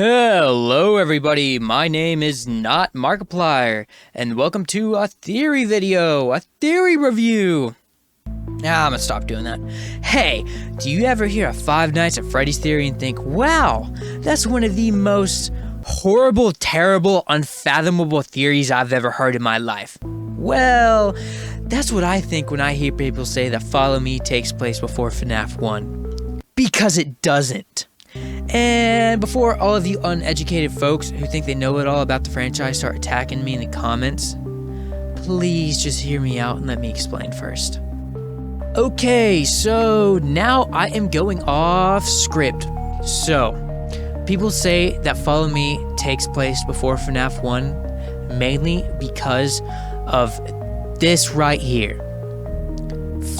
Hello everybody, my name is not Markiplier, and welcome to a theory video, a theory review. I'm gonna stop doing that. Hey, do you ever hear a Five Nights at Freddy's theory and think, wow, that's one of the most horrible, terrible, unfathomable theories I've ever heard in my life? Well, that's what I think when I hear people say that Follow Me takes place before FNAF 1. Because it doesn't. And before all of you uneducated folks who think they know it all about the franchise start attacking me in the comments, please just hear me out and let me explain first. Okay, so now I am going off script. So, people say that Follow Me takes place before FNAF 1 mainly because of this right here.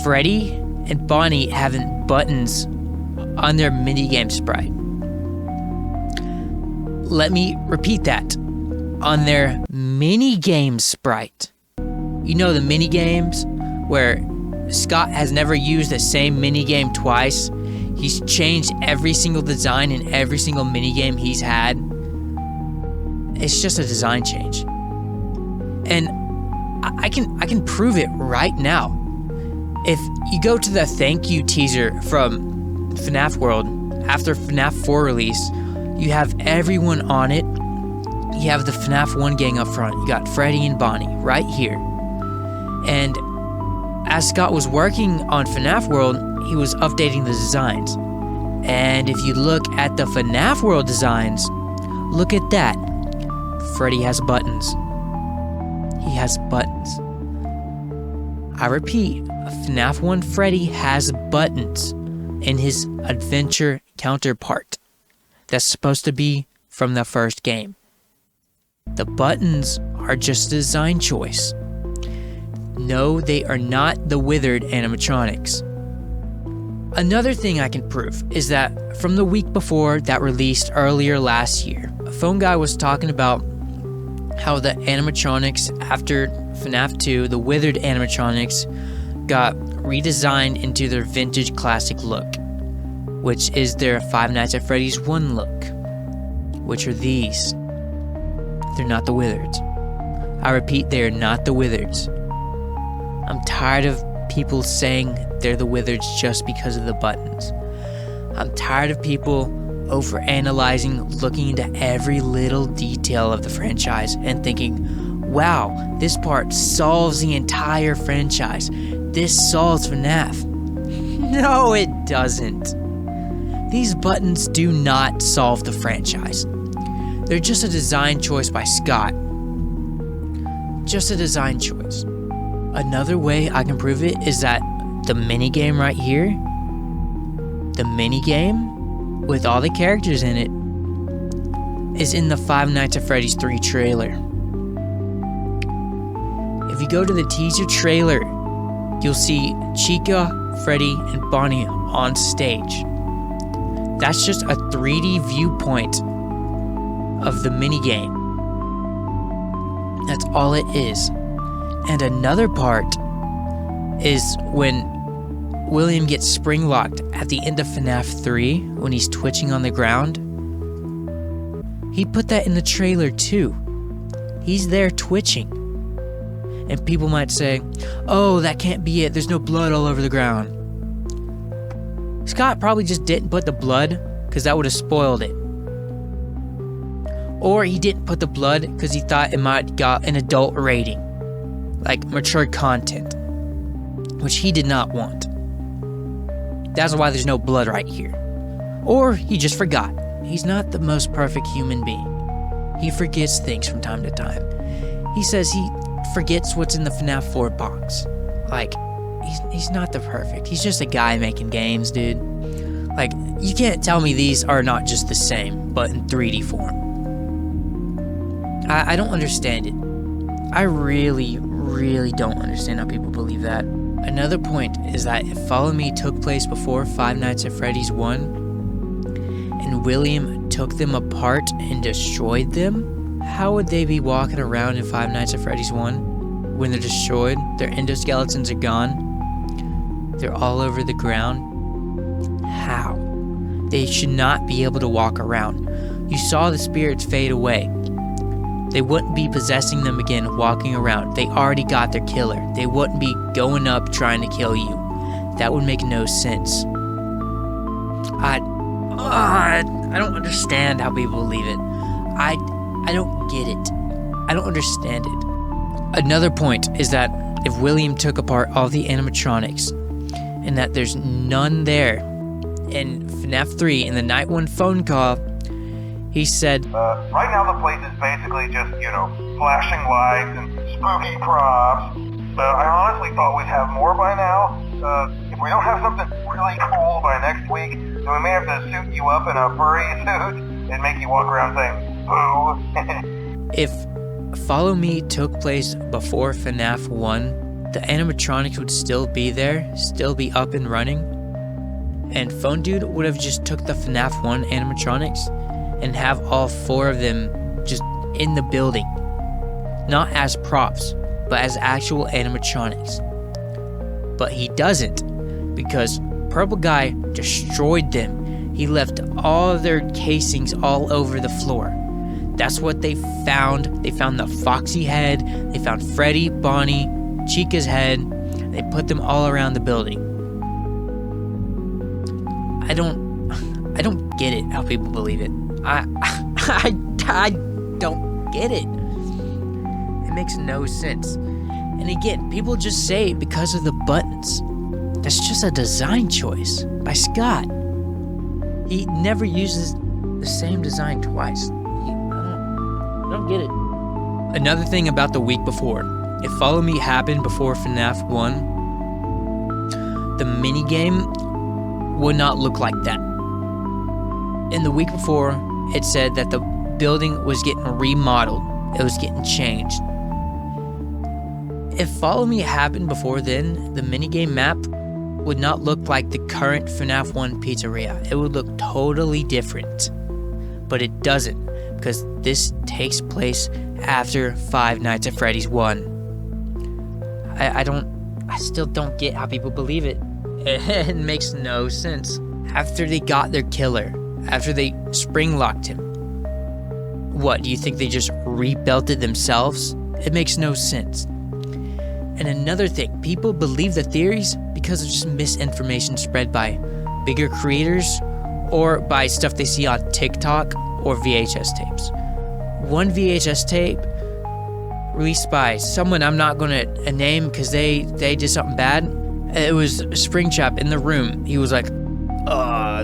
Freddy and Bonnie having buttons on their minigame sprite. Let me repeat that. On their minigame sprite. You know the minigames where Scott has never used the same minigame twice. He's changed every single design in every single minigame he's had. It's just a design change. And I can prove it right now. If you go to the thank you teaser from FNAF World after FNAF 4 release, you have everyone on it. You have the FNAF 1 gang up front. You got Freddy and Bonnie right here. And as Scott was working on FNAF World, he was updating the designs. And if you look at the FNAF World designs, look at that. Freddy has buttons. He has buttons. I repeat, FNAF 1 Freddy has buttons in his adventure counterpart. That's supposed to be from the first game. The buttons are just a design choice. No, they are not the withered animatronics. Another thing I can prove is that from the week before that released earlier last year, a phone guy was talking about how the animatronics after FNAF 2, the withered animatronics, got redesigned into their vintage classic look, which is their Five Nights at Freddy's 1 look, which are these. They're not the wizards. I repeat, they are not the wizards. I'm tired of people saying they're the wizards just because of the buttons. I'm tired of people overanalyzing, looking into every little detail of the franchise and thinking, wow, this part solves the entire franchise. This solves FNAF. No, it doesn't. These buttons do not solve the franchise. They're just a design choice by Scott. Just a design choice. Another way I can prove it is that the minigame right here, the minigame with all the characters in it, is in the Five Nights at Freddy's 3 trailer. If you go to the teaser trailer, you'll see Chica, Freddy, and Bonnie on stage. That's just a 3D viewpoint of the minigame. That's all it is. And another part is when William gets spring locked at the end of FNAF 3 when he's twitching on the ground. He put that in the trailer too. He's there twitching. And people might say, oh, that can't be it. There's no blood all over the ground. Scott probably just didn't put the blood because that would have spoiled it. Or he didn't put the blood because he thought it might got an adult rating, like mature content, which he did not want. That's why there's no blood right here. Or he just forgot. He's not the most perfect human being. He forgets things from time to time. He says he forgets what's in the FNAF 4 box. Like, he's not the perfect. He's just a guy making games, dude. Like, you can't tell me these are not just the same, but in 3D form. I don't understand it. I really don't understand how people believe that. Another point is that if Follow Me took place before Five Nights at Freddy's 1, and William took them apart and destroyed them, how would they be walking around in Five Nights at Freddy's 1 when they're destroyed? Their endoskeletons are gone. They're all over the ground. How? They should not be able to walk around. you saw the spirits fade away. They wouldn't be possessing them again walking around. They already got their killer. They wouldn't be going up trying to kill you. That would make no sense. I don't understand how people believe it. I don't get it. I don't understand it. Another point is that if William took apart all the animatronics and that there's none there, in FNAF 3 in the night one phone call, he said, right now the place is basically just, flashing lights and spooky props. I honestly thought we'd have more by now. If we don't have something really cool by next week, then we may have to suit you up in a furry suit and make you walk around saying, boo. If Follow Me took place before FNAF 1, the animatronics would still be there, still be up and running. And Phone Dude would have just took the FNAF 1 animatronics and have all 4 of them just in the building. Not as props, but as actual animatronics. But he doesn't, because Purple Guy destroyed them. He left all of their casings all over the floor. That's what they found. They found the Foxy head, they found Freddy, Bonnie, Chica's head. They put them all around the building. I don't get it how people believe it. I don't get it. It makes no sense. And again, people just say it because of the buttons. That's just a design choice by Scott. He never uses the same design twice. I don't get it. Another thing about the week before. If Follow Me happened before FNAF 1, the minigame would not look like that. In the week before, it said that the building was getting remodeled. It was getting changed. If Follow Me happened before then, the minigame map would not look like the current FNAF 1 pizzeria. It would look totally different. But it doesn't, because this takes place after Five Nights at Freddy's 1. I still don't get how people believe it. It makes no sense. After they got their killer, after they spring locked him, what, do you think they just rebuilt it themselves? It makes no sense. And another thing, people believe the theories because of just misinformation spread by bigger creators or by stuff they see on TikTok or VHS tapes. One VHS tape released by someone I'm not going to name because they did something bad. It was Springtrap in the room. He was like,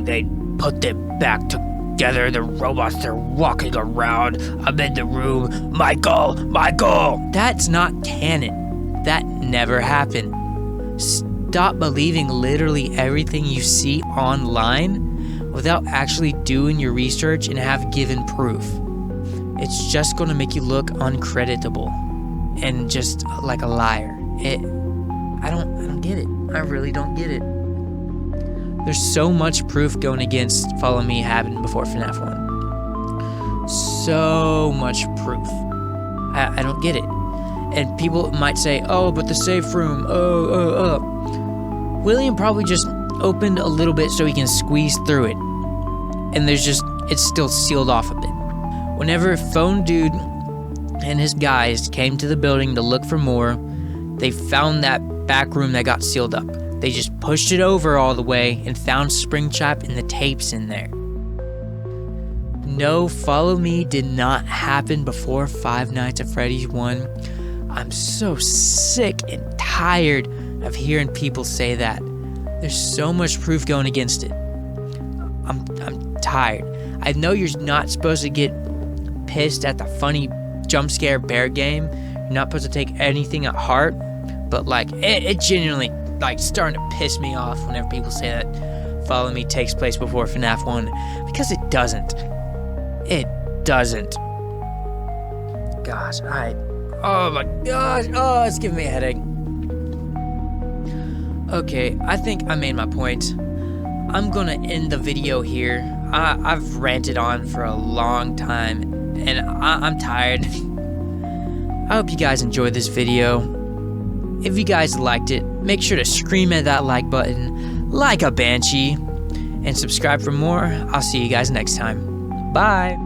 they put it back together. The robots, they're walking around. I'm in the room. Michael! That's not canon. That never happened. Stop believing literally everything you see online without actually doing your research and have given proof. It's just going to make you look uncreditable and just like a liar. I don't get it. I really don't get it. There's so much proof going against Follow Me happened before FNAF 1. So much proof. I don't get it. And people might say, oh, but the safe room, William probably just opened a little bit so he can squeeze through it. And it's still sealed off a bit. Whenever Phone Dude and his guys came to the building to look for more, they found that back room that got sealed up. They just pushed it over all the way and found Springtrap and the tapes in there. No, Follow Me did not happen before Five Nights at Freddy's 1. I'm so sick and tired of hearing people say that. There's so much proof going against it. I'm tired. I know you're not supposed to get pissed at the funny jump scare bear game. You're not supposed to take anything at heart. But it genuinely starting to piss me off whenever people say that Follow Me takes place before FNAF 1. Because it doesn't. It doesn't. Gosh, oh my gosh, it's giving me a headache. Okay, I think I made my point. I'm gonna end the video here. I've ranted on for a long time, and I'm tired. I hope you guys enjoyed this video. If you guys liked it, make sure to scream at that like button, like a banshee, and subscribe for more. I'll see you guys next time. Bye!